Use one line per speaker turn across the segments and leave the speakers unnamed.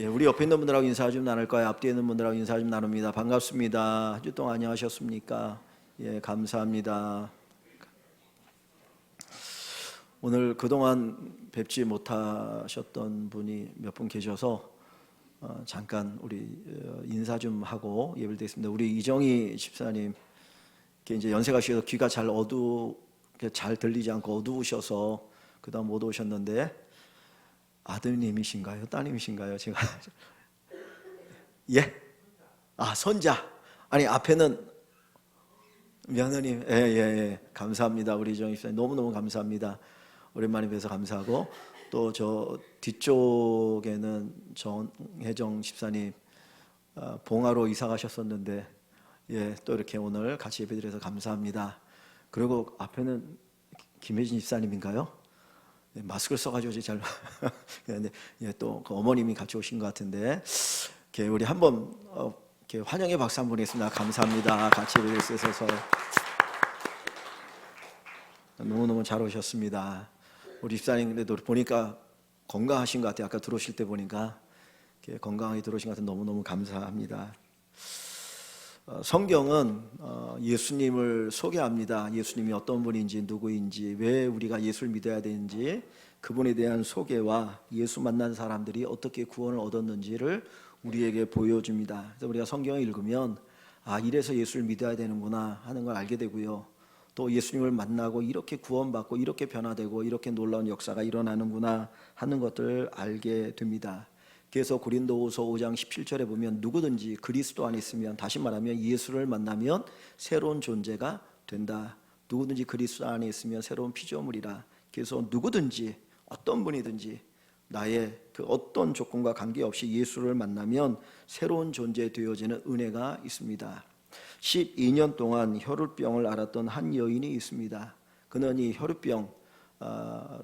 우리 옆에 있는 분들하고 인사 좀 나눌 거예요. 앞뒤에 있는 분들하고 인사 좀 나눕니다. 반갑습니다. 한 주 동안 안녕하셨습니까? 감사합니다. 오늘 그동안 뵙지 못하셨던 분이 몇 분 계셔서 잠깐 우리 인사 좀 하고 예배를 드리겠습니다. 우리 이정희 집사님 이제 연세가 시어서 귀가 잘 들리지 않고 어두우셔서 그다음 못 오셨는데 아드님이신가요? 따님이신가요? 제가 예? 손자. 아니 앞에는 며느님. 예. 감사합니다. 우리 이정희 집사님 너무너무 감사합니다. 오랜만에 뵈서 감사하고 또 저 뒤쪽에는 정혜정 집사님 봉화로 이사 가셨었는데 또 이렇게 오늘 같이 예배드려서 감사합니다. 그리고 앞에는 김혜진 집사님인가요? 마스크를 써가지고 잘 근데 또 그 어머님이 같이 오신 것 같은데 우리 한번 환영의 박수 한번 보내겠습니다. 감사합니다. 같이 예배드릴 수 있어서 너무너무 잘 오셨습니다. 우리 집사님 근데 보니까 건강하신 것 같아요. 아까 들어오실 때 보니까 건강하게 들어오신 것 같아서 너무너무 감사합니다. 성경은 예수님을 소개합니다. 예수님이 어떤 분인지 누구인지 왜 우리가 예수를 믿어야 되는지 그분에 대한 소개와 예수 만난 사람들이 어떻게 구원을 얻었는지를 우리에게 보여줍니다. 그래서 우리가 성경을 읽으면 이래서 예수를 믿어야 되는구나 하는 걸 알게 되고요. 또 예수님을 만나고 이렇게 구원받고 이렇게 변화되고 이렇게 놀라운 역사가 일어나는구나 하는 것들을 알게 됩니다. 그래서 고린도후서 5장 17절에 보면 누구든지 그리스도 안에 있으면, 다시 말하면 예수를 만나면 새로운 존재가 된다. 누구든지 그리스도 안에 있으면 새로운 피조물이라. 그래서 누구든지 어떤 분이든지 나의 그 어떤 조건과 관계없이 예수를 만나면 새로운 존재 되어지는 은혜가 있습니다. 12년 동안 혈우병을 앓았던 한 여인이 있습니다. 그는 이 혈우병,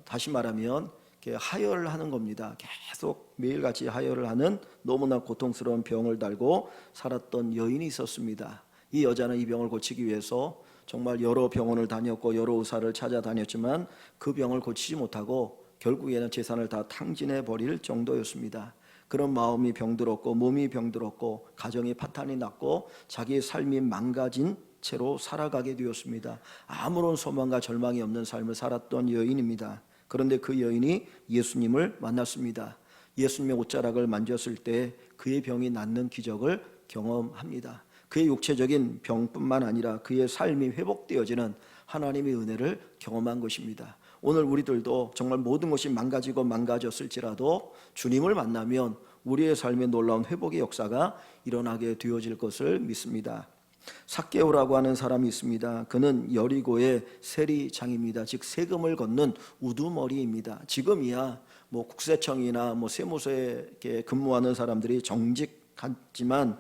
다시 말하면 하혈을 하는 겁니다. 계속 매일같이 하혈을 하는 너무나 고통스러운 병을 달고 살았던 여인이 있었습니다. 이 여자는 이 병을 고치기 위해서 정말 여러 병원을 다녔고 여러 의사를 찾아다녔지만 그 병을 고치지 못하고 결국에는 재산을 다 탕진해 버릴 정도였습니다. 그런 마음이 병들었고 몸이 병들었고 가정이 파탄이 났고 자기의 삶이 망가진 채로 살아가게 되었습니다. 아무런 소망과 절망이 없는 삶을 살았던 여인입니다. 그런데 그 여인이 예수님을 만났습니다. 예수님의 옷자락을 만졌을 때 그의 병이 낫는 기적을 경험합니다. 그의 육체적인 병뿐만 아니라 그의 삶이 회복되어지는 하나님의 은혜를 경험한 것입니다. 오늘 우리들도 정말 모든 것이 망가지고 망가졌을지라도 주님을 만나면 우리의 삶에 놀라운 회복의 역사가 일어나게 되어질 것을 믿습니다. 삭개오라고 하는 사람이 있습니다. 그는 여리고의 세리장입니다. 즉 세금을 걷는 우두머리입니다. 지금이야 국세청이나 세무서에 근무하는 사람들이 정직하지만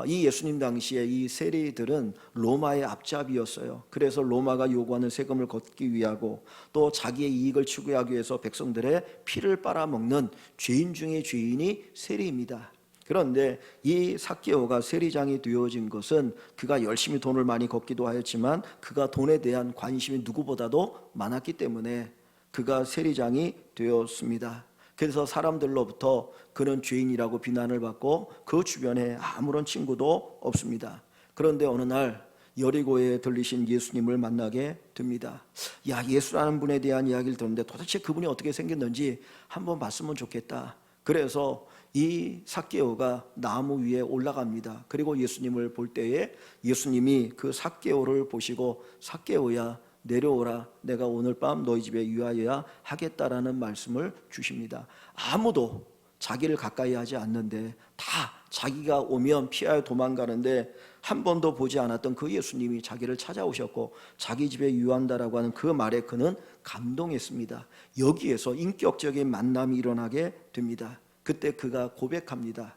이 예수님 당시에 이 세리들은 로마의 앞잡이였어요. 그래서 로마가 요구하는 세금을 걷기 위하고 또 자기의 이익을 추구하기 위해서 백성들의 피를 빨아먹는 죄인 중의 죄인이 세리입니다. 그런데 이 삭개오가 세리장이 되어진 것은 그가 열심히 돈을 많이 걷기도 하였지만 그가 돈에 대한 관심이 누구보다도 많았기 때문에 그가 세리장이 되었습니다. 그래서 사람들로부터 그는 죄인이라고 비난을 받고 그 주변에 아무런 친구도 없습니다. 그런데 어느 날 여리고에 들리신 예수님을 만나게 됩니다. 예수라는 분에 대한 이야기를 들었는데 도대체 그분이 어떻게 생겼는지 한번 봤으면 좋겠다. 그래서 이 삭개오가 나무 위에 올라갑니다. 그리고 예수님을 볼 때에 예수님이 그 삭개오를 보시고 삭개오야 내려오라, 내가 오늘 밤 너희 집에 유하여야 하겠다라는 말씀을 주십니다. 아무도 자기를 가까이 하지 않는데 다 자기가 오면 피하여 도망가는데 한 번도 보지 않았던 그 예수님이 자기를 찾아오셨고 자기 집에 유한다라고 하는 그 말에 그는 감동했습니다. 여기에서 인격적인 만남이 일어나게 됩니다. 그때 그가 고백합니다.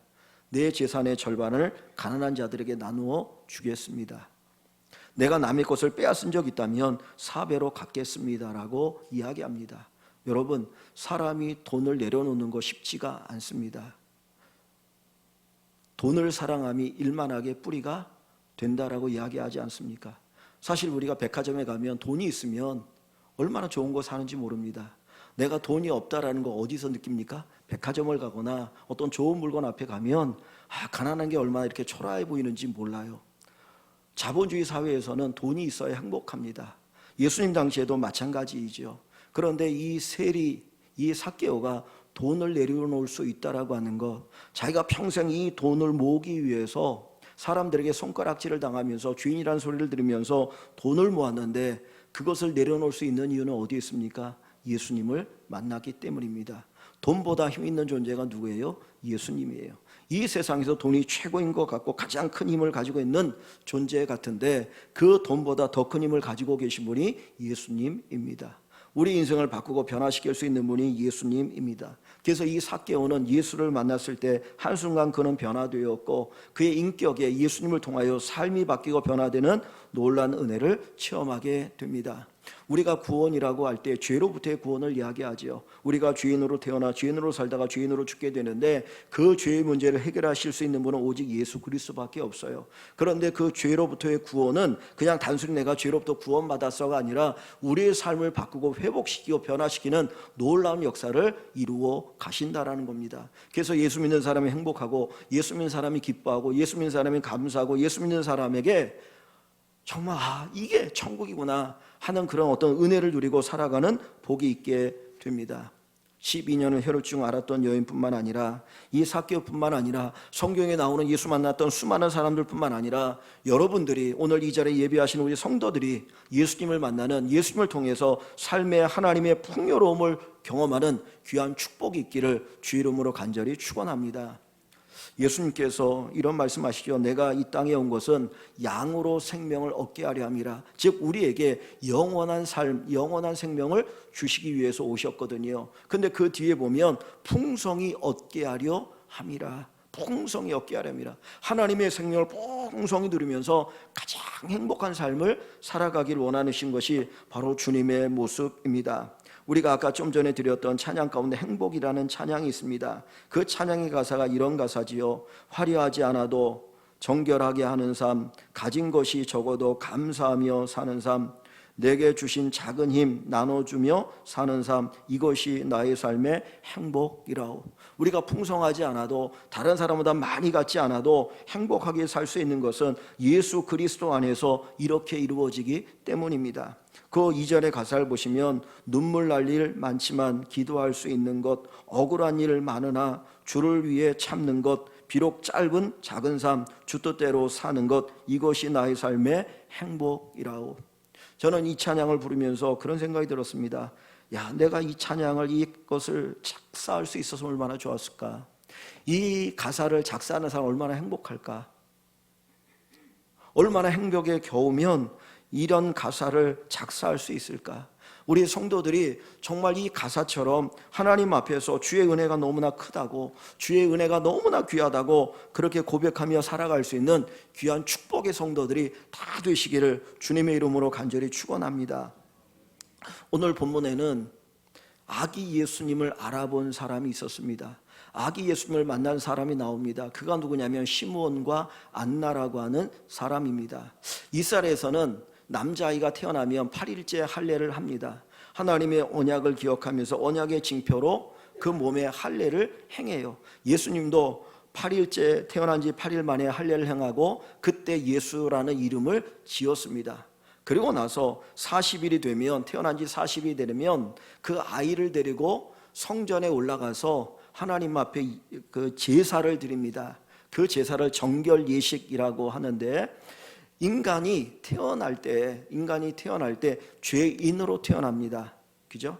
내 재산의 절반을 가난한 자들에게 나누어 주겠습니다. 내가 남의 것을 빼앗은 적 있다면 4배로 갚겠습니다라고 이야기합니다. 여러분, 사람이 돈을 내려놓는 거 쉽지가 않습니다. 돈을 사랑함이 일만하게 뿌리가 된다라고 이야기하지 않습니까? 사실 우리가 백화점에 가면 돈이 있으면 얼마나 좋은 거 사는지 모릅니다. 내가 돈이 없다라는 거 어디서 느낍니까? 백화점을 가거나 어떤 좋은 물건 앞에 가면 가난한 게 얼마나 이렇게 초라해 보이는지 몰라요. 자본주의 사회에서는 돈이 있어야 행복합니다. 예수님 당시에도 마찬가지이죠. 그런데 이 세리, 이 삭개오가 돈을 내려놓을 수 있다라고 하는 것, 자기가 평생 이 돈을 모으기 위해서 사람들에게 손가락질을 당하면서 주인이라는 소리를 들으면서 돈을 모았는데 그것을 내려놓을 수 있는 이유는 어디에 있습니까? 예수님을 만났기 때문입니다. 돈보다 힘 있는 존재가 누구예요? 예수님이에요. 이 세상에서 돈이 최고인 것 같고 가장 큰 힘을 가지고 있는 존재 같은데 그 돈보다 더 큰 힘을 가지고 계신 분이 예수님입니다. 우리 인생을 바꾸고 변화시킬 수 있는 분이 예수님입니다. 그래서 이 삭개오는 예수를 만났을 때 한순간 그는 변화되었고 그의 인격에 예수님을 통하여 삶이 바뀌고 변화되는 놀라운 은혜를 체험하게 됩니다. 우리가 구원이라고 할 때 죄로부터의 구원을 이야기하지요. 우리가 죄인으로 태어나 죄인으로 살다가 죄인으로 죽게 되는데 그 죄의 문제를 해결하실 수 있는 분은 오직 예수 그리스도밖에 없어요. 그런데 그 죄로부터의 구원은 그냥 단순히 내가 죄로부터 구원받았어가 아니라 우리의 삶을 바꾸고 회복시키고 변화시키는 놀라운 역사를 이루어 가신다라는 겁니다. 그래서 예수 믿는 사람이 행복하고 예수 믿는 사람이 기뻐하고 예수 믿는 사람이 감사하고 예수 믿는 사람에게 정말 이게 천국이구나 하는 그런 어떤 은혜를 누리고 살아가는 복이 있게 됩니다. 12년을 혈육증 앓았던 여인뿐만 아니라 이 삭개오뿐만 아니라 성경에 나오는 예수 만났던 수많은 사람들뿐만 아니라 여러분들이 오늘 이 자리에 예배하시는 우리 성도들이 예수님을 만나는 예수님을 통해서 삶의 하나님의 풍요로움을 경험하는 귀한 축복이 있기를 주의 이름으로 간절히 축원합니다. 예수님께서 이런 말씀하시죠. 내가 이 땅에 온 것은 양으로 생명을 얻게 하려 함이라. 즉 우리에게 영원한 삶, 영원한 생명을 주시기 위해서 오셨거든요. 근데 그 뒤에 보면 풍성히 얻게 하려 함이라. 풍성히 얻게 하려 함이라. 하나님의 생명을 풍성히 누리면서 가장 행복한 삶을 살아가길 원하신 것이 바로 주님의 모습입니다. 우리가 아까 좀 전에 드렸던 찬양 가운데 행복이라는 찬양이 있습니다. 그 찬양의 가사가 이런 가사지요. 화려하지 않아도 정결하게 하는 삶, 가진 것이 적어도 감사하며 사는 삶, 내게 주신 작은 힘 나눠주며 사는 삶, 이것이 나의 삶의 행복이라오. 우리가 풍성하지 않아도 다른 사람보다 많이 갖지 않아도 행복하게 살 수 있는 것은 예수 그리스도 안에서 이렇게 이루어지기 때문입니다. 그 2절의 가사를 보시면 눈물 날 일 많지만 기도할 수 있는 것, 억울한 일 많으나 주를 위해 참는 것, 비록 짧은 작은 삶, 주 뜻대로 사는 것, 이것이 나의 삶의 행복이라오. 저는 이 찬양을 부르면서 그런 생각이 들었습니다. 내가 이 찬양을, 이것을 작사할 수 있어서 얼마나 좋았을까. 이 가사를 작사하는 사람 얼마나 행복할까. 얼마나 행복에 겨우면 이런 가사를 작사할 수 있을까. 우리 성도들이 정말 이 가사처럼 하나님 앞에서 주의 은혜가 너무나 크다고, 주의 은혜가 너무나 귀하다고 그렇게 고백하며 살아갈 수 있는 귀한 축복의 성도들이 다 되시기를 주님의 이름으로 간절히 축원합니다. 오늘 본문에는 아기 예수님을 알아본 사람이 있었습니다. 아기 예수님을 만난 사람이 나옵니다. 그가 누구냐면 시므온과 안나라고 하는 사람입니다. 이스라엘에서는 남자아이가 태어나면 8일째 할례를 합니다. 하나님의 언약을 기억하면서 언약의 징표로 그 몸에 할례를 행해요. 예수님도 8일째 태어난 지 8일 만에 할례를 행하고 그때 예수라는 이름을 지었습니다. 그리고 나서 40일이 되면, 태어난 지 40일이 되면 그 아이를 데리고 성전에 올라가서 하나님 앞에 그 제사를 드립니다. 그 제사를 정결 예식이라고 하는데, 인간이 태어날 때 죄인으로 태어납니다. 그죠?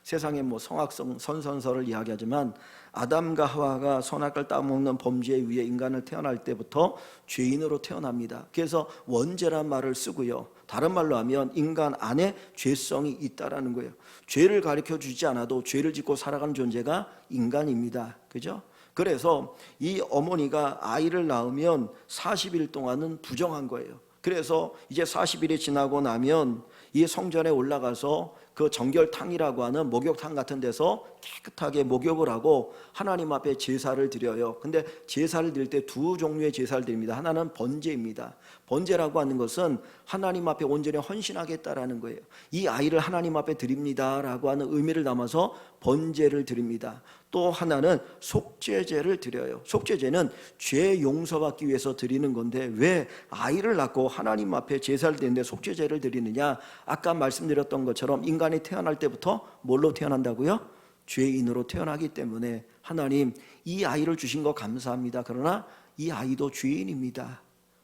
세상에 성악성 선선설을 이야기하지만 아담과 하와가 선악을 따먹는 범죄에 의해 인간을 태어날 때부터 죄인으로 태어납니다. 그래서 원죄란 말을 쓰고요. 다른 말로 하면 인간 안에 죄성이 있다라는 거예요. 죄를 가르쳐 주지 않아도 죄를 짓고 살아가는 존재가 인간입니다. 그죠? 그래서 이 어머니가 아이를 낳으면 40일 동안은 부정한 거예요. 그래서 이제 40일이 지나고 나면 이 성전에 올라가서 그 정결탕이라고 하는 목욕탕 같은 데서 깨끗하게 목욕을 하고 하나님 앞에 제사를 드려요. 근데 제사를 드릴 때 두 종류의 제사를 드립니다. 하나는 번제입니다. 번제라고 하는 것은 하나님 앞에 온전히 헌신하겠다라는 거예요. 이 아이를 하나님 앞에 드립니다라고 하는 의미를 담아서 번제를 드립니다. 또 하나는 속죄제를 드려요. 속죄제는 죄 용서받기 위해서 드리는 건데 왜 아이를 낳고 하나님 앞에 제사를 드리는데 속죄제를 드리느냐? 아까 말씀드렸던 것처럼 인간이 태어날 때부터 뭘로 태어난다고요? 죄인으로 태어나기 때문에 하나님 이 아이를 주신 거 감사합니다. 그러나 이 아이도 죄인입니다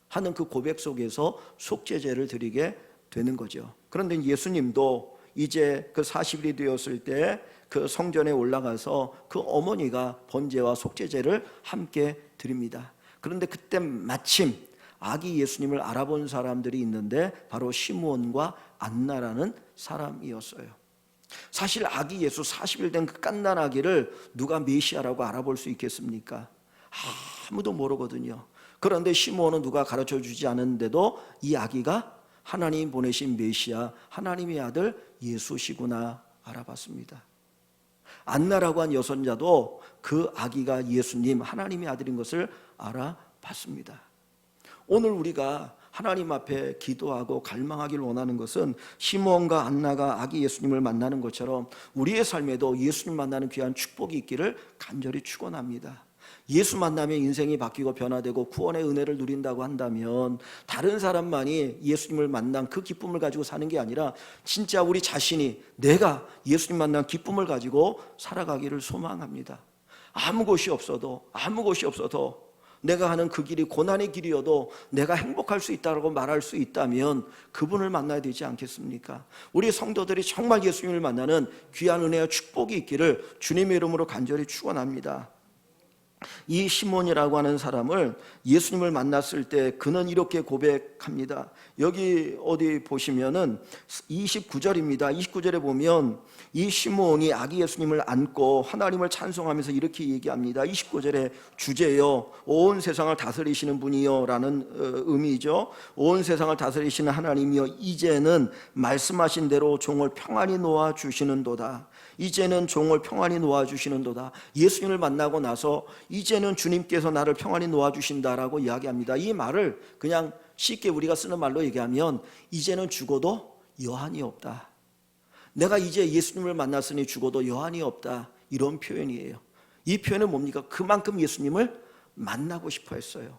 하는 그 고백 속에서 속죄제를 드리게 되는 거죠. 그런데 예수님도 이제 그 40일이 되었을 때 그 성전에 올라가서 그 어머니가 번제와 속죄제를 함께 드립니다. 그런데 그때 마침 아기 예수님을 알아본 사람들이 있는데 바로 시므온과 안나라는 사람이었어요. 사실 아기 예수 40일 된 그 갓난 아기를 누가 메시아라고 알아볼 수 있겠습니까? 아무도 모르거든요. 그런데 시므온은 누가 가르쳐 주지 않은데도 이 아기가 하나님 보내신 메시아, 하나님의 아들 예수시구나 알아봤습니다. 안나라고 한 여선자도 그 아기가 예수님, 하나님의 아들인 것을 알아봤습니다. 오늘 우리가 하나님 앞에 기도하고 갈망하기를 원하는 것은 시므온과 안나가 아기 예수님을 만나는 것처럼 우리의 삶에도 예수님 만나는 귀한 축복이 있기를 간절히 축원합니다. 예수 만나면 인생이 바뀌고 변화되고 구원의 은혜를 누린다고 한다면 다른 사람만이 예수님을 만난 그 기쁨을 가지고 사는 게 아니라 진짜 우리 자신이 내가 예수님 만난 기쁨을 가지고 살아가기를 소망합니다. 아무 곳이 없어도 내가 하는 그 길이 고난의 길이어도 내가 행복할 수 있다고 말할 수 있다면 그분을 만나야 되지 않겠습니까? 우리 성도들이 정말 예수님을 만나는 귀한 은혜와 축복이 있기를 주님의 이름으로 간절히 축원합니다. 이 시몬이라고 하는 사람을 예수님을 만났을 때 그는 이렇게 고백합니다. 여기 어디 보시면은 29절입니다. 29절에 보면 이 시몬이 아기 예수님을 안고 하나님을 찬송하면서 이렇게 얘기합니다. 29절에 주제요 온 세상을 다스리시는 분이요 라는 의미죠. 온 세상을 다스리시는 하나님이요 이제는 말씀하신 대로 종을 평안히 놓아주시는도다. 이제는 종을 평안히 놓아주시는도다. 예수님을 만나고 나서 이제는 주님께서 나를 평안히 놓아주신다라고 이야기합니다. 이 말을 그냥 쉽게 우리가 쓰는 말로 얘기하면 이제는 죽어도 여한이 없다. 내가 이제 예수님을 만났으니 죽어도 여한이 없다. 이런 표현이에요. 이 표현은 뭡니까? 그만큼 예수님을 만나고 싶어 했어요.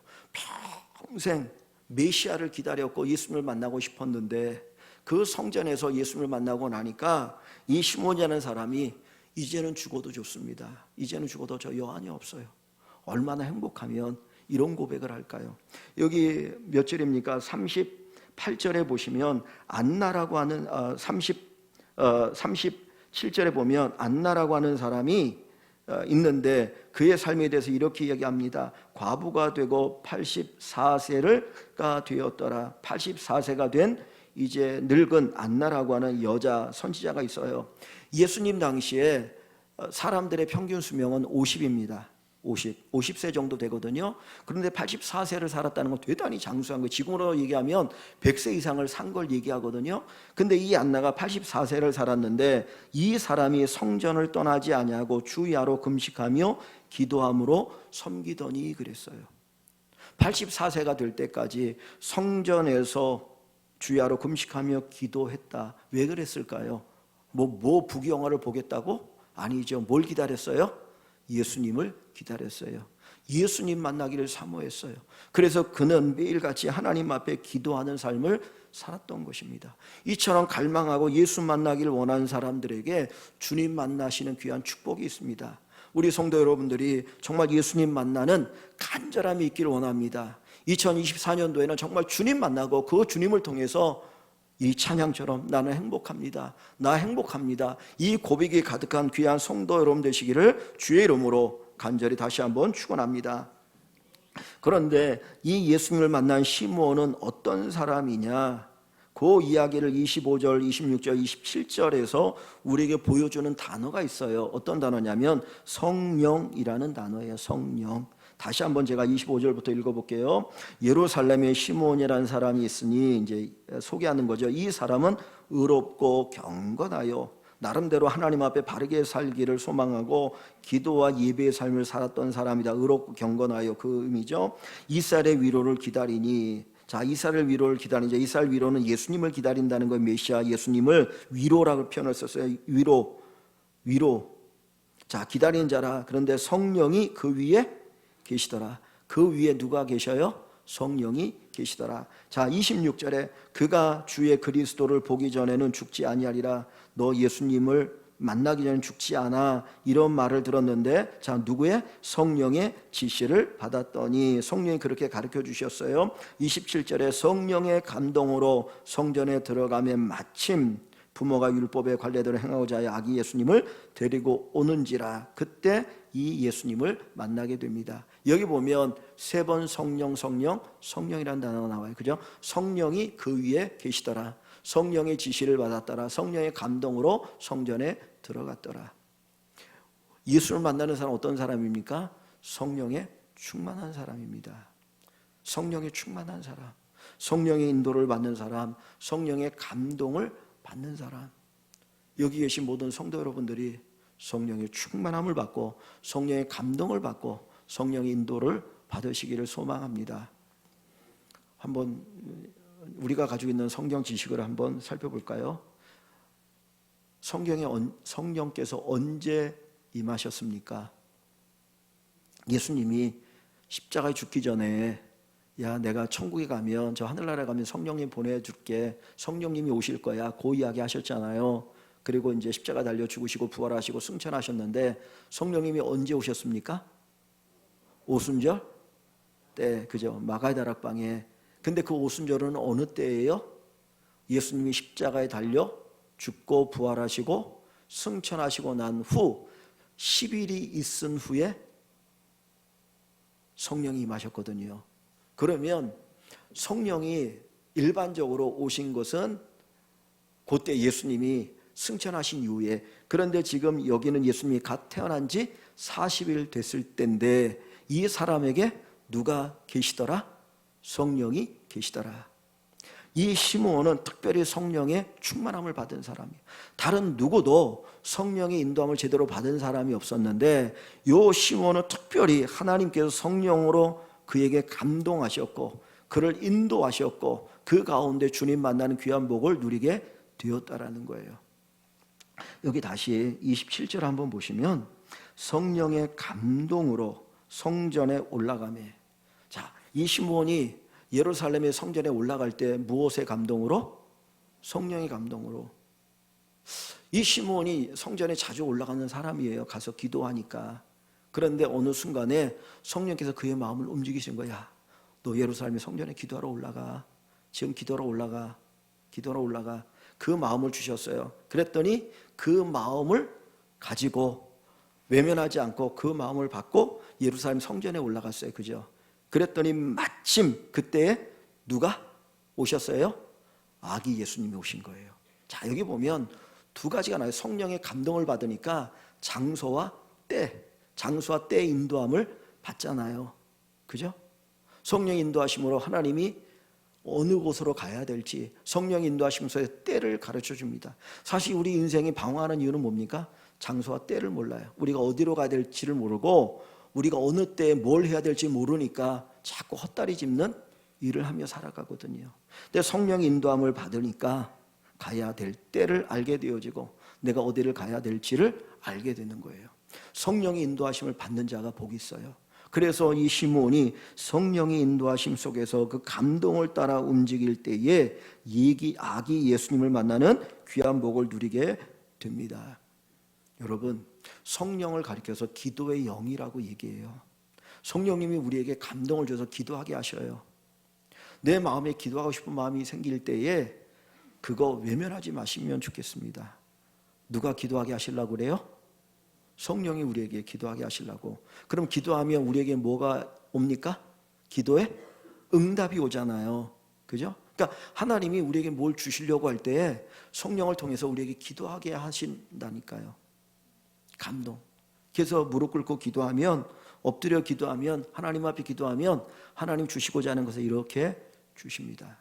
평생 메시아를 기다렸고 예수님을 만나고 싶었는데 그 성전에서 예수님을 만나고 나니까 이 시몬이라는 사람이 이제는 죽어도 좋습니다. 이제는 죽어도 저 여한이 없어요. 얼마나 행복하면 이런 고백을 할까요? 여기 몇 절입니까? 38절에 보시면 안나라고 하는 37절에 보면 안나라고 하는 사람이 있는데 그의 삶에 대해서 이렇게 이야기합니다. 과부가 되고 84세가 되었더라. 84세가 된 이제 늙은 안나라고 하는 여자 선지자가 있어요. 예수님 당시에 사람들의 평균 수명은 50입니다. 50세 정도 되거든요. 그런데 84세를 살았다는 건 대단히 장수한 거예요. 지금으로 얘기하면 100세 이상을 산 걸 얘기하거든요. 근데 이 안나가 84세를 살았는데 이 사람이 성전을 떠나지 아니하고 주야로 금식하며 기도함으로 섬기더니 그랬어요. 84세가 될 때까지 성전에서 주야로 금식하며 기도했다. 왜 그랬을까요? 뭐 부귀영화를 보겠다고? 아니죠. 뭘 기다렸어요? 예수님을 기다렸어요. 예수님 만나기를 사모했어요. 그래서 그는 매일같이 하나님 앞에 기도하는 삶을 살았던 것입니다. 이처럼 갈망하고 예수 만나기를 원하는 사람들에게 주님 만나시는 귀한 축복이 있습니다. 우리 성도 여러분들이 정말 예수님 만나는 간절함이 있기를 원합니다. 2024년도에는 정말 주님 만나고 그 주님을 통해서 이 찬양처럼 나는 행복합니다. 나 행복합니다. 이 고백이 가득한 귀한 성도 여러분 되시기를 주의 이름으로 간절히 다시 한번 축원합니다. 그런데 이 예수님을 만난 시므온은 어떤 사람이냐? 그 이야기를 25절, 26절, 27절에서 우리에게 보여주는 단어가 있어요. 어떤 단어냐면 성령이라는 단어예요. 성령. 다시 한번 제가 25절부터 읽어볼게요. 예루살렘에 시므온이라는 사람이 있으니 이제 소개하는 거죠. 이 사람은 의롭고 경건하여 나름대로 하나님 앞에 바르게 살기를 소망하고 기도와 예배의 삶을 살았던 사람이다. 의롭고 경건하여 그 의미죠. 이스라엘의 위로를 기다리니, 자, 이스라엘 위로를 기다리자. 이스라엘 위로는 예수님을 기다린다는 거예요. 메시아 예수님을 위로라고 표현을 썼어요. 위로. 자, 기다리는 자라. 그런데 성령이 그 위에 계시더라. 그 위에 누가 계셔요? 성령이 계시더라. 자, 26절에 그가 주의 그리스도를 보기 전에는 죽지 아니하리라. 너 예수님을 만나기 전에 죽지 않아. 이런 말을 들었는데, 자, 누구의? 성령의 지시를 받았더니 성령이 그렇게 가르쳐 주셨어요. 27절에 성령의 감동으로 성전에 들어가면 마침 부모가 율법에 관례대로 행하고자 하여 아기 예수님을 데리고 오는지라. 그때 이 예수님을 만나게 됩니다. 여기 보면 세 번 성령이라는 단어가 나와요. 그죠? 성령이 그 위에 계시더라. 성령의 지시를 받았더라. 성령의 감동으로 성전에 들어갔더라. 예수를 만나는 사람 어떤 사람입니까? 성령에 충만한 사람입니다. 성령에 충만한 사람, 성령의 인도를 받는 사람, 성령의 감동을 받는 사람. 여기 계신 모든 성도 여러분들이 성령의 충만함을 받고 성령의 감동을 받고 성령의 인도를 받으시기를 소망합니다. 한번 우리가 가지고 있는 성경 지식을 한번 살펴볼까요? 성령께서 언제 임하셨습니까? 예수님이 십자가에 죽기 전에, 야, 내가 천국에 가면, 저 하늘나라에 가면 성령님 보내줄게, 성령님이 오실 거야, 그 이야기 하셨잖아요. 그리고 이제 십자가 달려 죽으시고 부활하시고 승천하셨는데 성령님이 언제 오셨습니까? 오순절 때, 그죠? 마가의 다락방에. 근데 그 오순절은 어느 때예요? 예수님이 십자가에 달려 죽고 부활하시고 승천하시고 난 후 10일이 있은 후에 성령이 임하셨거든요. 그러면 성령이 일반적으로 오신 것은 그때 예수님이 승천하신 이후에, 그런데 지금 여기는 예수님이 갓 태어난 지 40일 됐을 때인데 이 사람에게 누가 계시더라? 성령이 계시더라. 이 시므온은 특별히 성령의 충만함을 받은 사람이에요. 다른 누구도 성령의 인도함을 제대로 받은 사람이 없었는데 이 시므온은 특별히 하나님께서 성령으로 그에게 감동하셨고 그를 인도하셨고 그 가운데 주님 만나는 귀한 복을 누리게 되었다라는 거예요. 여기 다시 27절 한번 보시면 성령의 감동으로 성전에 올라가매. 자, 이 시므온이 예루살렘의 성전에 올라갈 때 무엇의 감동으로? 성령의 감동으로. 이 시므온이 성전에 자주 올라가는 사람이에요. 가서 기도하니까. 그런데 어느 순간에 성령께서 그의 마음을 움직이신 거야. 너 예루살렘의 성전에 기도하러 올라가. 지금 기도하러 올라가. 그 마음을 주셨어요. 그랬더니 그 마음을 가지고 외면하지 않고 그 마음을 받고 예루살렘 성전에 올라갔어요. 그죠? 그랬더니 마침 그때에 누가 오셨어요? 아기 예수님이 오신 거예요. 자, 여기 보면 두 가지가 나와요. 성령의 감동을 받으니까 장소와 때 인도함을 받잖아요. 그죠? 성령 인도하심으로 하나님이 어느 곳으로 가야 될지 성령 인도하시면서 때를 가르쳐 줍니다. 사실 우리 인생이 방황하는 이유는 뭡니까? 장소와 때를 몰라요. 우리가 어디로 가야 될지를 모르고 우리가 어느 때에 뭘 해야 될지 모르니까 자꾸 헛다리 짚는 일을 하며 살아가거든요. 근데 성령 인도함을 받으니까 가야 될 때를 알게 되어지고 내가 어디를 가야 될지를 알게 되는 거예요. 성령의 인도하심을 받는 자가 복이 있어요. 그래서 이 시므온이 성령의 인도하심 속에서 그 감동을 따라 움직일 때에 아기 예수님을 만나는 귀한 복을 누리게 됩니다. 여러분, 성령을 가리켜서 기도의 영이라고 얘기해요. 성령님이 우리에게 감동을 줘서 기도하게 하셔요. 내 마음에 기도하고 싶은 마음이 생길 때에 그거 외면하지 마시면 좋겠습니다. 누가 기도하게 하시려고 그래요? 성령이 우리에게 기도하게 하시려고. 그럼 기도하면 우리에게 뭐가 옵니까? 기도에 응답이 오잖아요. 그죠? 그러니까 하나님이 우리에게 뭘 주시려고 할 때에 성령을 통해서 우리에게 기도하게 하신다니까요. 감동. 그래서 무릎 꿇고 기도하면, 엎드려 기도하면, 하나님 앞에 기도하면 하나님 주시고자 하는 것을 이렇게 주십니다.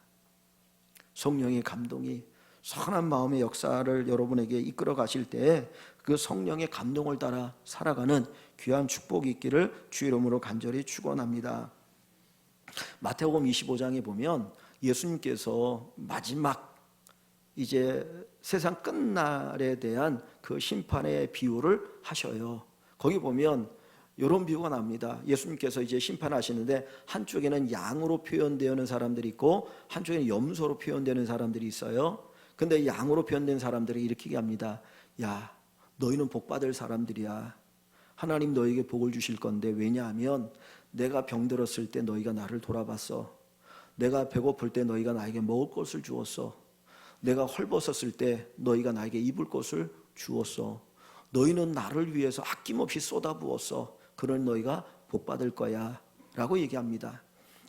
성령의 감동이 선한 마음의 역사를 여러분에게 이끌어 가실 때 그 성령의 감동을 따라 살아가는 귀한 축복이 있기를 주 이름으로 간절히 축원합니다. 마태복음 25장에 보면 예수님께서 마지막 이제 세상 끝날에 대한 그 심판의 비유를 하셔요. 거기 보면 이런 비유가 납니다. 예수님께서 이제 심판하시는데 한쪽에는 양으로 표현되는 사람들이 있고 한쪽에는 염소로 표현되는 사람들이 있어요. 근데 양으로 표현된 사람들이 이렇게 얘기합니다. 야, 너희는 복 받을 사람들이야. 하나님 너에게 복을 주실 건데, 왜냐하면 내가 병들었을 때 너희가 나를 돌아봤어. 내가 배고플 때 너희가 나에게 먹을 것을 주었어. 내가 헐벗었을 때 너희가 나에게 입을 것을 주었어. 너희는 나를 위해서 아낌없이 쏟아부었어. 그런 너희가 복 받을 거야 라고 얘기합니다.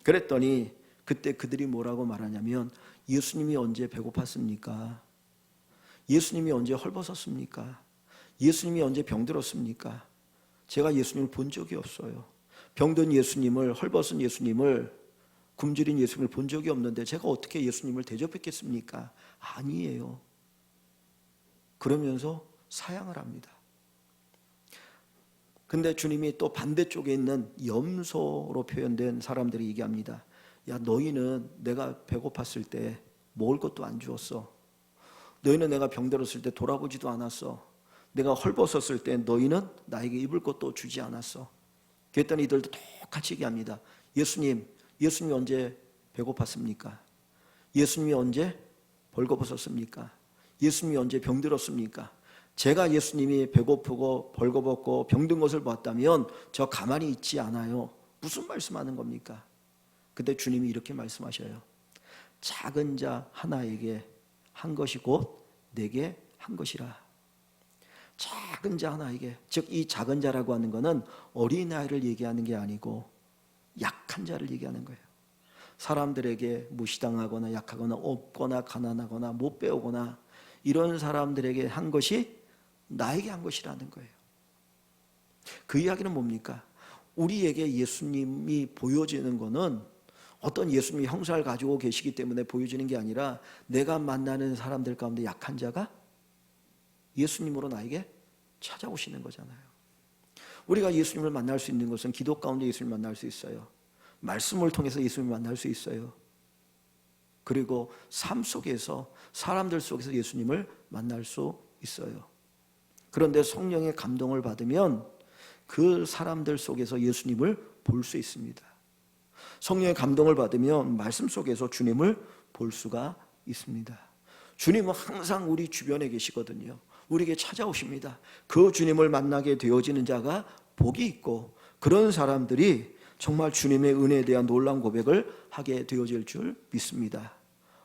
그랬더니 그때 그들이 뭐라고 말하냐면, 예수님이 언제 배고팠습니까? 예수님이 언제 헐벗었습니까? 예수님이 언제 병들었습니까? 제가 예수님을 본 적이 없어요. 병든 예수님을, 헐벗은 예수님을, 굶주린 예수님을 본 적이 없는데 제가 어떻게 예수님을 대접했겠습니까? 아니에요. 그러면서 사양을 합니다. 근데 주님이 또 반대쪽에 있는 염소로 표현된 사람들이 얘기합니다. 야, 너희는 내가 배고팠을 때 먹을 것도 안 주었어. 너희는 내가 병들었을 때 돌아보지도 않았어. 내가 헐벗었을 때 너희는 나에게 입을 것도 주지 않았어. 그랬더니 이들도 똑같이 얘기합니다. 예수님이 언제 배고팠습니까? 예수님이 언제 벌거벗었습니까? 예수님이 언제 병들었습니까? 제가 예수님이 배고프고 벌거벗고 병든 것을 봤다면 저 가만히 있지 않아요. 무슨 말씀하는 겁니까? 근데 주님이 이렇게 말씀하셔요. 작은 자 하나에게 한 것이 곧 내게 한 것이라. 작은 자 하나에게, 즉 이 작은 자라고 하는 것은 어린아이를 얘기하는 게 아니고 약한 자를 얘기하는 거예요. 사람들에게 무시당하거나 약하거나 없거나 가난하거나 못 배우거나 이런 사람들에게 한 것이 나에게 한 것이라는 거예요. 그 이야기는 뭡니까? 우리에게 예수님이 보여지는 것은 어떤 예수님이 형상을 가지고 계시기 때문에 보여지는 게 아니라 내가 만나는 사람들 가운데 약한 자가 예수님으로 나에게 찾아오시는 거잖아요. 우리가 예수님을 만날 수 있는 것은 기도 가운데 예수님을 만날 수 있어요. 말씀을 통해서 예수님을 만날 수 있어요. 그리고 삶 속에서, 사람들 속에서 예수님을 만날 수 있어요. 그런데 성령의 감동을 받으면 그 사람들 속에서 예수님을 볼 수 있습니다. 성령의 감동을 받으면 말씀 속에서 주님을 볼 수가 있습니다. 주님은 항상 우리 주변에 계시거든요. 우리에게 찾아오십니다. 그 주님을 만나게 되어지는 자가 복이 있고, 그런 사람들이 정말 주님의 은혜에 대한 놀라운 고백을 하게 되어질 줄 믿습니다.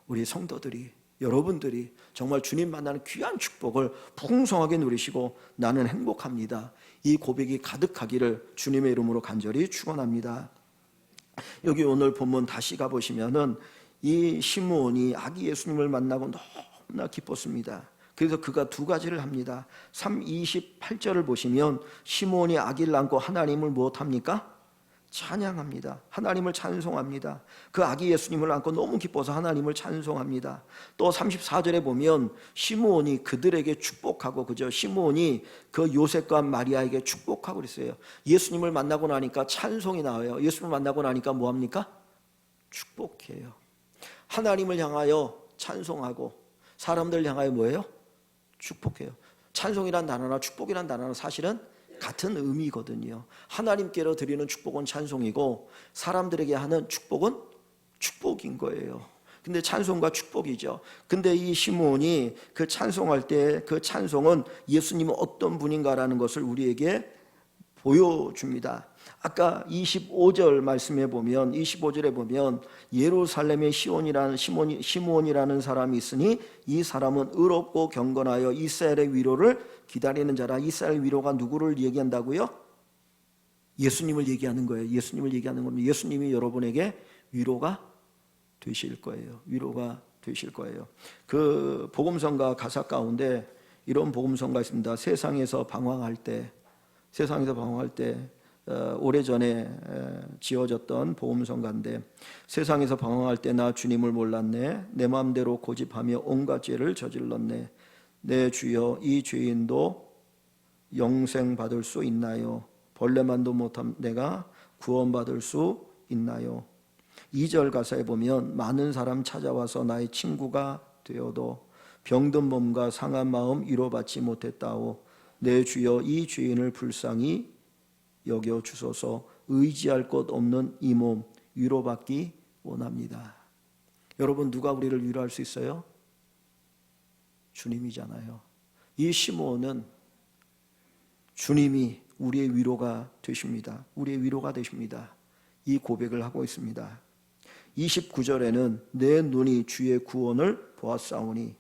우리 성도들이, 여러분들이 정말 주님 만나는 귀한 축복을 풍성하게 누리시고 나는 행복합니다, 이 고백이 가득하기를 주님의 이름으로 간절히 축원합니다. 여기 오늘 본문 다시 가보시면은 이 시므온이 아기 예수님을 만나고 너무나 기뻤습니다. 그래서 그가 두 가지를 합니다. 28절을 보시면 시므온이 아기를 안고 하나님을 무엇합니까? 찬양합니다. 하나님을 찬송합니다. 그 아기 예수님을 안고 너무 기뻐서 하나님을 찬송합니다. 또 34절에 보면 시므온이 그들에게 축복하고, 그죠? 시므온이 그 요셉과 마리아에게 축복하고 그랬어요. 예수님을 만나고 나니까 찬송이 나와요. 예수님을 만나고 나니까 뭐합니까? 축복해요. 하나님을 향하여 찬송하고 사람들 향하여 뭐예요? 축복해요. 찬송이란 단어나 축복이란 단어는 사실은 같은 의미거든요. 하나님께로 드리는 축복은 찬송이고 사람들에게 하는 축복은 축복인 거예요. 근데 찬송과 축복이죠. 근데 이 시므온이 그 찬송할 때 그 찬송은 예수님은 어떤 분인가라는 것을 우리에게 보여줍니다. 아까 25절 말씀에 보면, 25절에 보면 예루살렘에 시므온이라는 사람이 있으니 이 사람은 의롭고 경건하여 이스라엘의 위로를 기다리는 자라. 이스라엘 위로가 누구를 얘기한다고요? 예수님을 얘기하는 거예요. 예수님을 얘기하는 겁니다. 예수님이 여러분에게 위로가 되실 거예요. 위로가 되실 거예요. 그 복음성가 가사 가운데 이런 복음성가 있습니다. 세상에서 방황할 때 세상에서 방황할 때 오래전에 지어졌던 보험성가인데, 세상에서 방황할 때 나 주님을 몰랐네. 내 마음대로 고집하며 온갖 죄를 저질렀네. 내 주여, 이 죄인도 영생 받을 수 있나요? 벌레만도 못한 내가 구원받을 수 있나요? 2절 가사에 보면 많은 사람 찾아와서 나의 친구가 되어도 병든 몸과 상한 마음 위로받지 못했다오. 내 주여, 이 죄인을 불쌍히 여겨 주소서. 의지할 것 없는 이 몸 위로받기 원합니다. 여러분, 누가 우리를 위로할 수 있어요? 주님이잖아요. 이 시므온은 주님이 우리의 위로가 되십니다. 우리의 위로가 되십니다. 이 고백을 하고 있습니다. 29절에는 내 눈이 주의 구원을 보았사오니,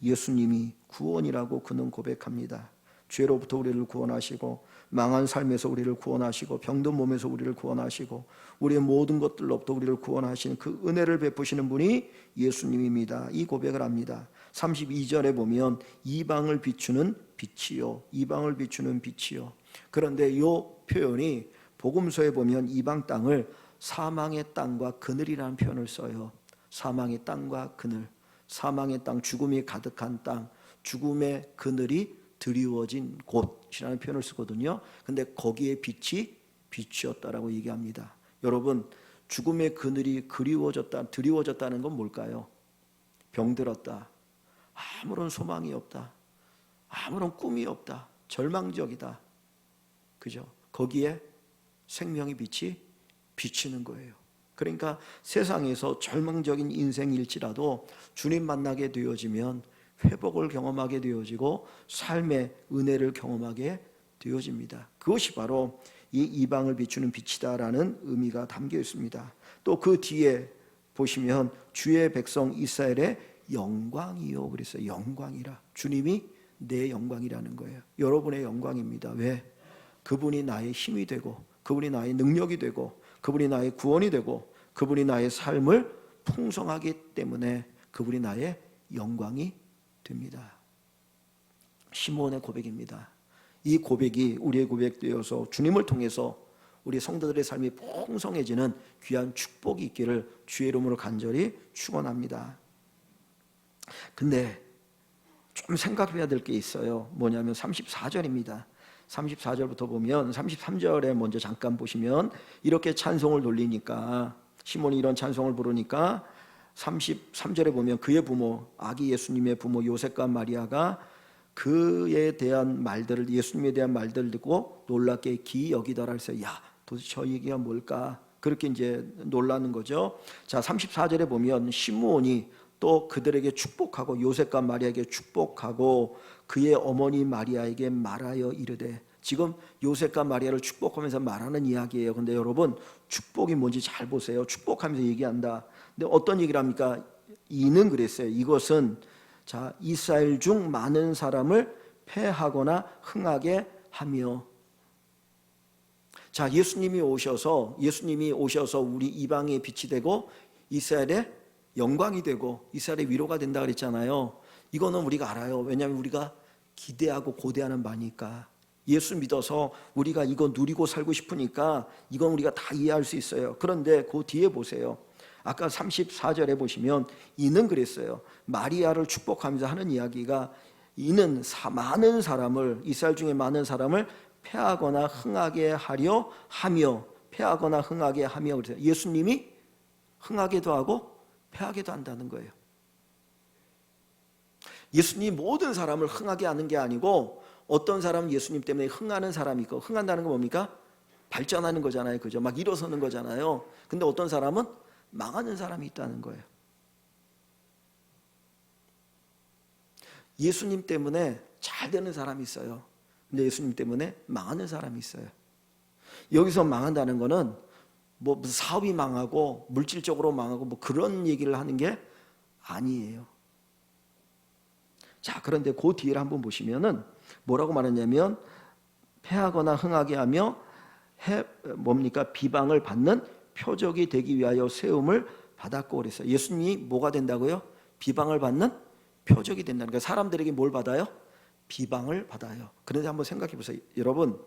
예수님이 구원이라고 그는 고백합니다. 죄로부터 우리를 구원하시고, 망한 삶에서 우리를 구원하시고, 병든 몸에서 우리를 구원하시고, 우리의 모든 것들로부터 우리를 구원하시는 그 은혜를 베푸시는 분이 예수님입니다. 이 고백을 합니다. 32절에 보면 이방을 비추는 빛이요, 이방을 비추는 빛이요. 그런데 이 표현이 복음서에 보면 이방 땅을 사망의 땅과 그늘이라는 표현을 써요. 사망의 땅과 그늘, 사망의 땅, 죽음이 가득한 땅, 죽음의 그늘이 드리워진 곳이라는 표현을 쓰거든요. 근데 거기에 빛이 빛이었다라고 얘기합니다. 여러분, 죽음의 그늘이 드리워졌다는 건 뭘까요? 병들었다, 아무런 소망이 없다, 아무런 꿈이 없다, 절망적이다, 그죠? 거기에 생명의 빛이 비치는 거예요. 그러니까 세상에서 절망적인 인생일지라도 주님 만나게 되어지면 회복을 경험하게 되어지고 삶의 은혜를 경험하게 되어집니다. 그것이 바로 이 이방을 비추는 빛이다라는 의미가 담겨 있습니다. 또 그 뒤에 보시면 주의 백성 이스라엘의 영광이요 그랬어요. 영광이라. 주님이 내 영광이라는 거예요. 여러분의 영광입니다. 왜? 그분이 나의 힘이 되고, 그분이 나의 능력이 되고, 그분이 나의 구원이 되고, 그분이 나의 삶을 풍성하기 때문에 그분이 나의 영광이 됩니다. 시므온의 고백입니다. 이 고백이 우리의 고백되어서 주님을 통해서 우리 성도들의 삶이 풍성해지는 귀한 축복이 있기를 주의 이름으로 간절히 축원합니다. 근데 좀 생각해야 될 게 있어요. 뭐냐면 34절입니다. 34절부터 보면 33절에 먼저 잠깐 보시면 이렇게 찬송을 돌리니까, 시몬이 이런 찬송을 부르니까 33절에 보면 그의 부모, 아기 예수님의 부모 요셉과 마리아가 그에 대한 말들을, 예수님에 대한 말들을 듣고 놀랍게 기여기더라 해서, 야, 도대체 저 얘기가 뭘까? 그렇게 이제 놀라는 거죠. 자, 34절에 보면 시므온이 또 그들에게 축복하고, 요셉과 마리아에게 축복하고, 그의 어머니 마리아에게 말하여 이르되, 지금 요셉과 마리아를 축복하면서 말하는 이야기예요. 근데 여러분, 축복이 뭔지 잘 보세요. 축복하면서 얘기한다. 근데 어떤 얘기를 합니까? 이는 그랬어요. 이것은 자, 이스라엘 중 많은 사람을 패하거나 흥하게 하며. 자, 예수님이 오셔서 우리 이방의 빛이 되고 이스라엘의 영광이 되고 이스라엘의 위로가 된다 그랬잖아요. 이거는 우리가 알아요. 왜냐하면 우리가 기대하고 고대하는 바니까. 예수 믿어서 우리가 이거 누리고 살고 싶으니까 이건 우리가 다 이해할 수 있어요. 그런데 그 뒤에 보세요. 아까 34절에 보시면 이는 그랬어요. 마리아를 축복하면서 하는 이야기가, 이는 많은 사람을, 이스라엘 중에 많은 사람을 패하거나 흥하게 하려 하며, 패하거나 흥하게 하며. 그래서 예수님이 흥하게도 하고 패하게도 한다는 거예요. 예수님이 모든 사람을 흥하게 하는 게 아니고, 어떤 사람은 예수님 때문에 흥하는 사람이 있고, 흥한다는 건 뭡니까? 발전하는 거잖아요. 그죠? 막 일어서는 거잖아요. 근데 어떤 사람은 망하는 사람이 있다는 거예요. 예수님 때문에 잘 되는 사람이 있어요. 근데 예수님 때문에 망하는 사람이 있어요. 여기서 망한다는 거는 뭐 사업이 망하고 물질적으로 망하고 뭐 그런 얘기를 하는 게 아니에요. 자, 그런데 그 뒤를 한번 보시면은 뭐라고 말하냐면, 패하거나 흥하게 하며 뭡니까? 비방을 받는 표적이 되기 위하여 세움을 받았고 그랬어요. 예수님이 뭐가 된다고요? 비방을 받는 표적이 된다는 거예요. 사람들에게 뭘 받아요? 비방을 받아요. 그런데 한번 생각해 보세요. 여러분,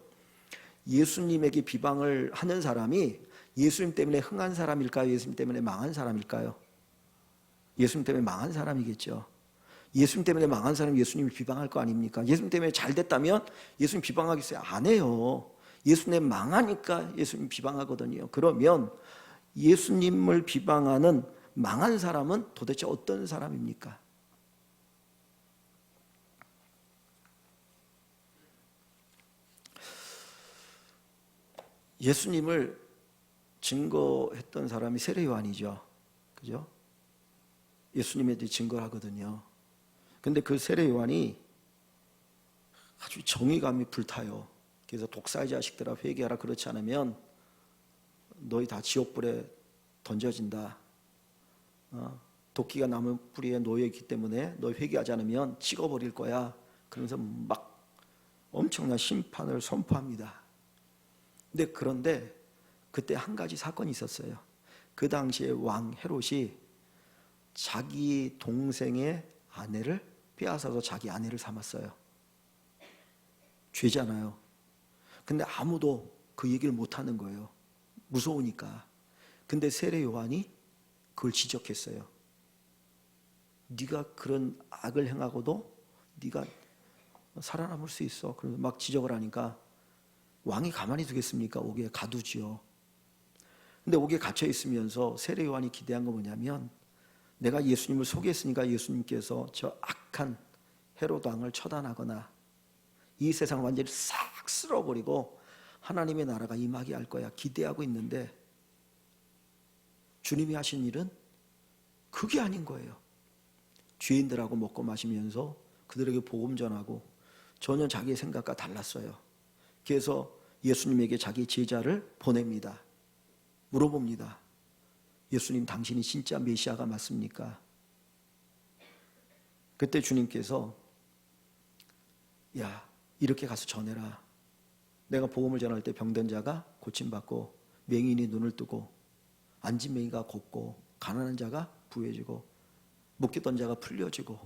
예수님에게 비방을 하는 사람이 예수님 때문에 흥한 사람일까요? 예수님 때문에 망한 사람일까요? 예수님 때문에 망한 사람이겠죠. 예수님 때문에 망한 사람이 예수님을 비방할 거 아닙니까? 예수님 때문에 잘 됐다면 예수님 비방하겠어요? 안 해요. 예수님 때문에 망하니까 예수님 비방하거든요. 그러면 예수님을 비방하는 망한 사람은 도대체 어떤 사람입니까? 예수님을 증거했던 사람이 세례 요한이죠. 그죠? 예수님에 대해 증거를 하거든요. 근데 그 세례 요한이 아주 정의감이 불타요. 그래서 독사의 자식들아 회개하라, 그렇지 않으면 너희 다 지옥불에 던져진다. 도끼가 나무 뿌리에 놓여 있기 때문에 너희 회개하지 않으면 찍어버릴 거야. 그러면서 막 엄청난 심판을 선포합니다. 그런데 그때 한 가지 사건이 있었어요. 그 당시에 왕 헤롯이 자기 동생의 아내를 빼앗아서 자기 아내를 삼았어요. 죄잖아요. 근데 아무도 그 얘기를 못하는 거예요. 무서우니까. 근데 세례 요한이 그걸 지적했어요. 네가 그런 악을 행하고도 네가 살아남을 수 있어. 그래서 막 지적을 하니까 왕이 가만히 두겠습니까? 옥에 가두지요. 근데 옥에 갇혀 있으면서 세례 요한이 기대한 건 뭐냐면, 내가 예수님을 속였으니까 예수님께서 저 악한 헤롯 왕을 처단하거나 이 세상을 완전히 싹 쓸어버리고 하나님의 나라가 임하게 할 거야 기대하고 있는데, 주님이 하신 일은 그게 아닌 거예요. 죄인들하고 먹고 마시면서 그들에게 복음 전하고 전혀 자기의 생각과 달랐어요. 그래서 예수님에게 자기 제자를 보냅니다. 물어봅니다. 예수님, 당신이 진짜 메시아가 맞습니까? 그때 주님께서 야, 이렇게 가서 전해라. 내가 복음을 전할 때 병든 자가 고침받고 맹인이 눈을 뜨고 앉은 맹이가 걷고 가난한 자가 부해지고 묶였던 자가 풀려지고,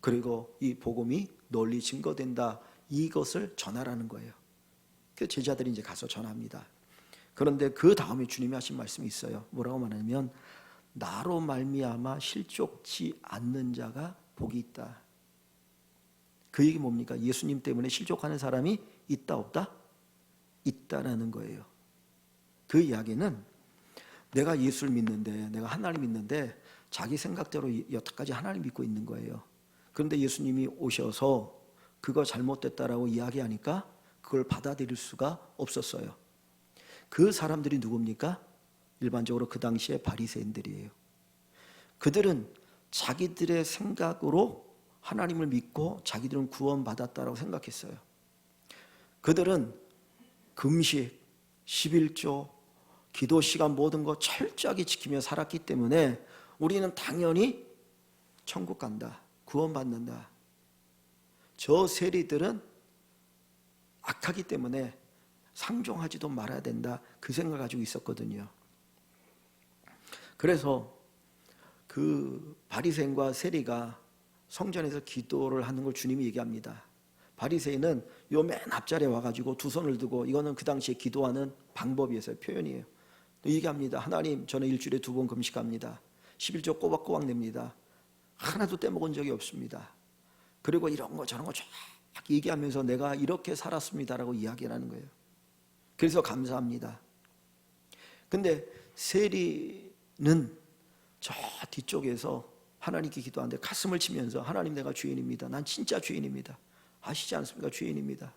그리고 이 복음이 널리 증거된다, 이것을 전하라는 거예요. 그래서 제자들이 이제 가서 전합니다. 그런데 그 다음에 주님이 하신 말씀이 있어요. 뭐라고 말하냐면, 나로 말미암아 실족지 않는 자가 복이 있다. 그 얘기 뭡니까? 예수님 때문에 실족하는 사람이 있다 없다? 있다라는 거예요. 그 이야기는 내가 예수를 믿는데, 내가 하나님 믿는데 자기 생각대로 여태까지 하나님 믿고 있는 거예요. 그런데 예수님이 오셔서 그거 잘못됐다라고 이야기하니까 그걸 받아들일 수가 없었어요. 그 사람들이 누굽니까? 일반적으로 그 당시에 바리새인들이에요. 그들은 자기들의 생각으로 하나님을 믿고 자기들은 구원받았다라고 생각했어요. 그들은 금식, 11조, 기도 시간 모든 거 철저하게 지키며 살았기 때문에 우리는 당연히 천국 간다, 구원받는다. 저 세리들은 악하기 때문에 상종하지도 말아야 된다, 그 생각을 가지고 있었거든요. 그래서 그 바리새인과 세리가 성전에서 기도를 하는 걸 주님이 얘기합니다. 바리새인은 요 맨 앞자리에 와가지고 두 손을 들고, 이거는 그 당시에 기도하는 방법이었어요. 표현이에요. 얘기합니다. 하나님, 저는 일주일에 2번 금식합니다. 11조 꼬박꼬박 냅니다. 하나도 떼먹은 적이 없습니다. 그리고 이런 거 저런 거 쫙 얘기하면서 내가 이렇게 살았습니다라고 이야기를 하는 거예요. 그래서 감사합니다. 근데 세리는 저 뒤쪽에서 하나님께 기도하는데 가슴을 치면서, 하나님, 내가 죄인입니다. 난 진짜 죄인입니다. 아시지 않습니까? 죄인입니다.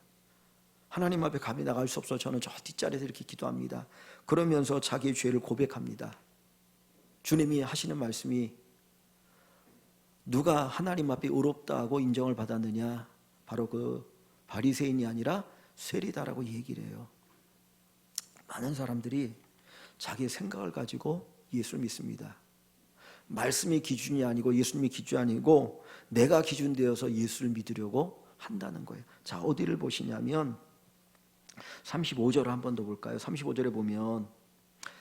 하나님 앞에 감히 나갈 수 없어 저는 저 뒷자리에서 이렇게 기도합니다. 그러면서 자기의 죄를 고백합니다. 주님이 하시는 말씀이, 누가 하나님 앞에 의롭다고 인정을 받았느냐? 바로 그 바리새인이 아니라 세리다라고 얘기를 해요. 많은 사람들이 자기의 생각을 가지고 예수를 믿습니다. 말씀이 기준이 아니고 예수님이 기준이 아니고 내가 기준 되어서 예수를 믿으려고 한다는 거예요. 자, 어디를 보시냐면 35절을 한 번 더 볼까요? 35절에 보면,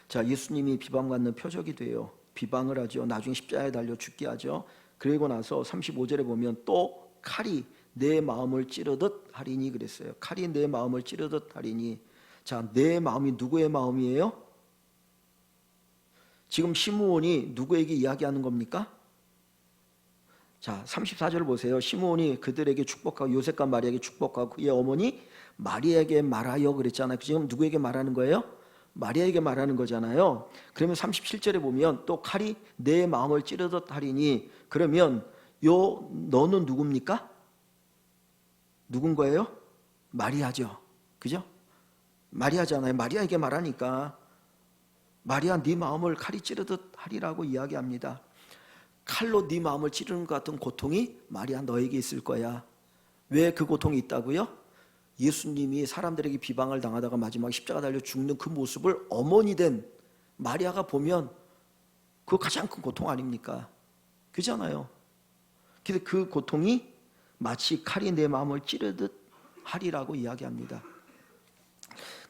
자, 예수님이 비방받는 표적이 돼요. 비방을 하죠. 나중에 십자가에 달려 죽게 하죠. 그리고 나서 35절에 보면 또 칼이 내 마음을 찌르듯 하리니 그랬어요. 칼이 내 마음을 찌르듯 하리니. 자, 내 마음이 누구의 마음이에요? 지금 시므온이 누구에게 이야기하는 겁니까? 자, 34절 보세요. 시므온이 그들에게 축복하고 요셉과 마리아에게 축복하고 그의 어머니 마리아에게 말하여 그랬잖아요. 지금 누구에게 말하는 거예요? 마리아에게 말하는 거잖아요. 그러면 37절에 보면 또 칼이 내 마음을 찌르듯 하리니, 그러면 요 너는 누굽니까? 누군 거예요? 마리아죠. 그죠? 마리아잖아요. 마리아에게 말하니까 마리아 네 마음을 칼이 찌르듯 하리라고 이야기합니다. 칼로 네 마음을 찌르는 것 같은 고통이 마리아 너에게 있을 거야. 왜 그 고통이 있다고요? 예수님이 사람들에게 비방을 당하다가 마지막에 십자가 달려 죽는 그 모습을 어머니 된 마리아가 보면 그거 가장 큰 고통 아닙니까? 그잖아요. 그래서 그 고통이 마치 칼이 내 마음을 찌르듯 하리라고 이야기합니다.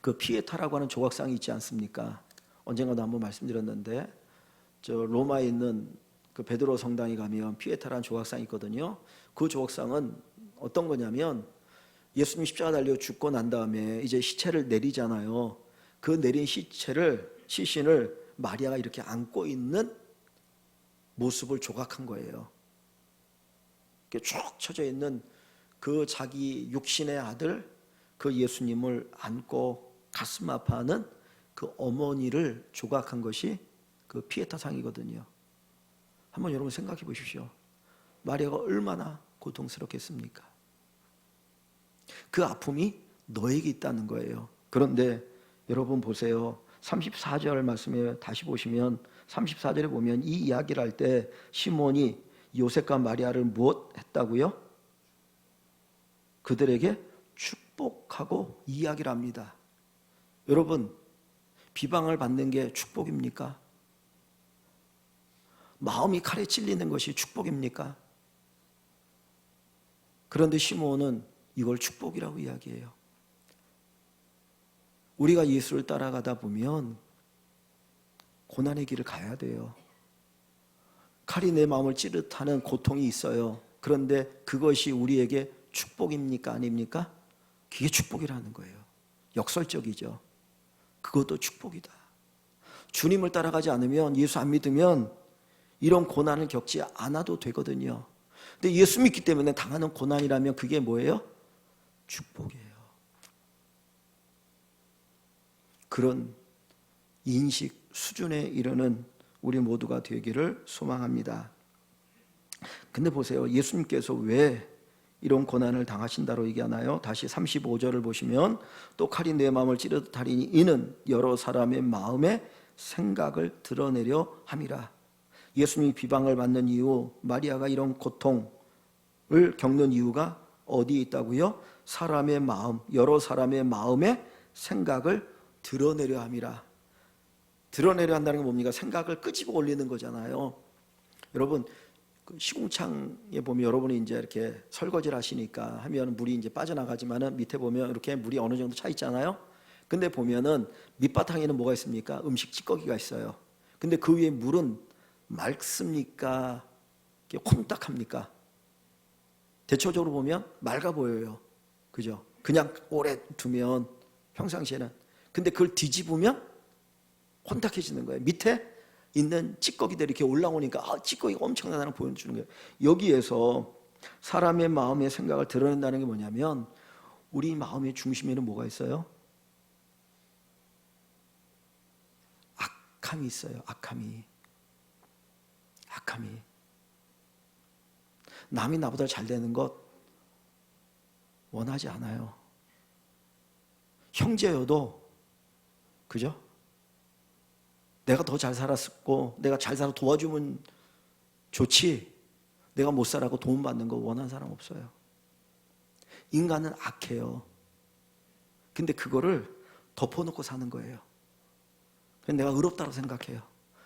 그 피에타라고 하는 조각상이 있지 않습니까? 언젠가도 한번 말씀드렸는데, 저 로마에 있는 그 베드로 성당에 가면 피에타라는 조각상이 있거든요. 그 조각상은 어떤 거냐면, 예수님 십자가 달려 죽고 난 다음에 이제 시체를 내리잖아요. 그 내린 시신을 마리아가 이렇게 안고 있는 모습을 조각한 거예요. 이렇게 쭉 쳐져 있는 그 자기 육신의 아들, 그 예수님을 안고 가슴 아파하는 그 어머니를 조각한 것이 그 피에타 상이거든요. 한번 여러분 생각해 보십시오. 마리아가 얼마나 고통스럽겠습니까? 그 아픔이 너에게 있다는 거예요. 그런데 여러분 보세요. 34절 말씀에 다시 보시면 34절에 보면 이 이야기를 할 때 시몬이 요셉과 마리아를 무엇 했다고요? 그들에게 축복하고 이야기를 합니다. 여러분, 비방을 받는 게 축복입니까? 마음이 칼에 찔리는 것이 축복입니까? 그런데 시몬은 이걸 축복이라고 이야기해요. 우리가 예수를 따라가다 보면 고난의 길을 가야 돼요. 칼이 내 마음을 찌릿하는 고통이 있어요. 그런데 그것이 우리에게 축복입니까? 아닙니까? 그게 축복이라는 거예요. 역설적이죠. 그것도 축복이다. 주님을 따라가지 않으면, 예수 안 믿으면 이런 고난을 겪지 않아도 되거든요. 근데 예수 믿기 때문에 당하는 고난이라면 그게 뭐예요? 축복이에요. 그런 인식 수준에 이르는 우리 모두가 되기를 소망합니다. 근데 보세요. 예수님께서 왜 이런 고난을 당하신다고 얘기하나요? 다시 35절을 보시면 또 칼이 내 마음을 찌르듯 하리니 이는 여러 사람의 마음에 생각을 드러내려 함이라. 예수님이 비방을 받는 이유, 마리아가 이런 고통을 겪는 이유가 어디에 있다고요? 사람의 마음, 여러 사람의 마음에 생각을 드러내려 함이라. 드러내려 한다는 게 뭡니까? 생각을 끄집어 올리는 거잖아요. 여러분, 그 시궁창에 보면 여러분이 이제 이렇게 설거지를 하시니까 하면 물이 이제 빠져나가지만은 밑에 보면 이렇게 물이 어느 정도 차 있잖아요. 근데 보면은 밑바탕에는 뭐가 있습니까? 음식 찌꺼기가 있어요. 근데 그 위에 물은 맑습니까? 혼탁합니까? 대체적으로 보면 맑아 보여요. 그죠? 그냥 오래 두면 평상시에는. 근데 그걸 뒤집으면 혼탁해지는 거예요. 밑에 있는 찌꺼기들이 이렇게 올라오니까 찌꺼기가 엄청나다는 걸 보여주는 거예요. 여기에서 사람의 마음의 생각을 드러낸다는 게 뭐냐면 우리 마음의 중심에는 뭐가 있어요? 악함이 있어요. 악함이. 남이 나보다 잘 되는 것 원하지 않아요. 형제여도 그죠? 내가 더 잘 살았고 내가 잘 살아 도와주면 좋지, 내가 못 살아고 도움받는 거 원하는 사람 없어요. 인간은 악해요. 근데 그거를 덮어놓고 사는 거예요. 내가 의롭다고 생각해요.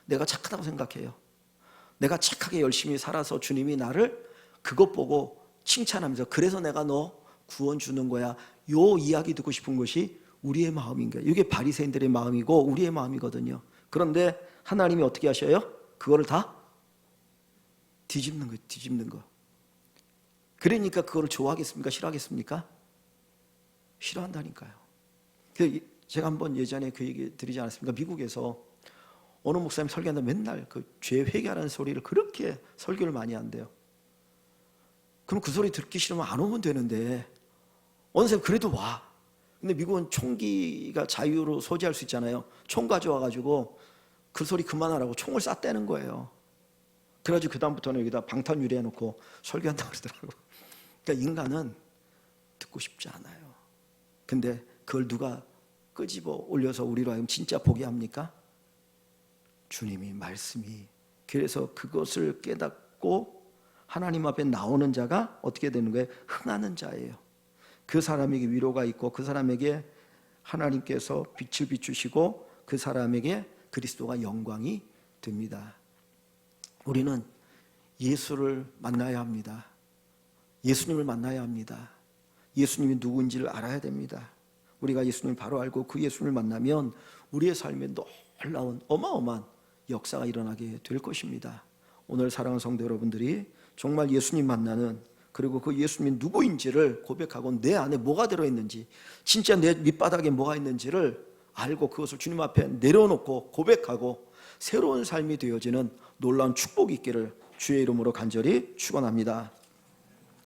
내가 착하다고 생각해요. 내가 착하게 열심히 살아서 주님이 나를 그것 보고 칭찬하면서 그래서 내가 너 구원 주는 거야. 요 이야기 듣고 싶은 것이 우리의 마음인 거예요. 이게 바리새인들의 마음이고 우리의 마음이거든요. 그런데 하나님이 어떻게 하셔요? 그거를 다 뒤집는 거예요. 뒤집는 거. 그러니까 그거를 좋아하겠습니까? 싫어하겠습니까? 싫어한다니까요. 제가 한번 예전에 그 얘기 드리지 않았습니까? 미국에서 어느 목사님 설교한다 맨날 그 죄 회개하라는 소리를 그렇게 설교를 많이 한대요. 그럼 그 소리 듣기 싫으면 안 오면 되는데 어느 사람 그래도 와. 근데 미국은 총기가 자유로 소지할 수 있잖아요. 총 가져와가지고 그 소리 그만하라고 총을 쐈다는 거예요. 그래가지고 그 다음부터는 여기다 방탄 유리해놓고 설교한다고 그러더라고. 그러니까 인간은 듣고 싶지 않아요. 근데 그걸 누가 끄집어 올려서 우리로 하여금 진짜 보게 합니까? 주님이 말씀이. 그래서 그것을 깨닫고 하나님 앞에 나오는 자가 어떻게 되는 거예요? 흥하는 자예요. 그 사람에게 위로가 있고 그 사람에게 하나님께서 빛을 비추시고 그 사람에게 그리스도가 영광이 됩니다. 우리는 예수를 만나야 합니다. 예수님을 만나야 합니다. 예수님이 누구인지를 알아야 됩니다. 우리가 예수님을 바로 알고 그 예수님을 만나면 우리의 삶에 놀라운 어마어마한 역사가 일어나게 될 것입니다. 오늘 사랑하는 성도 여러분들이 정말 예수님 만나는, 그리고 그 예수님이 누구인지를 고백하고 내 안에 뭐가 들어있는지, 진짜 내 밑바닥에 뭐가 있는지를 알고 그것을 주님 앞에 내려놓고 고백하고 새로운 삶이 되어지는 놀라운 축복이 있기를 주의 이름으로 간절히 축원합니다.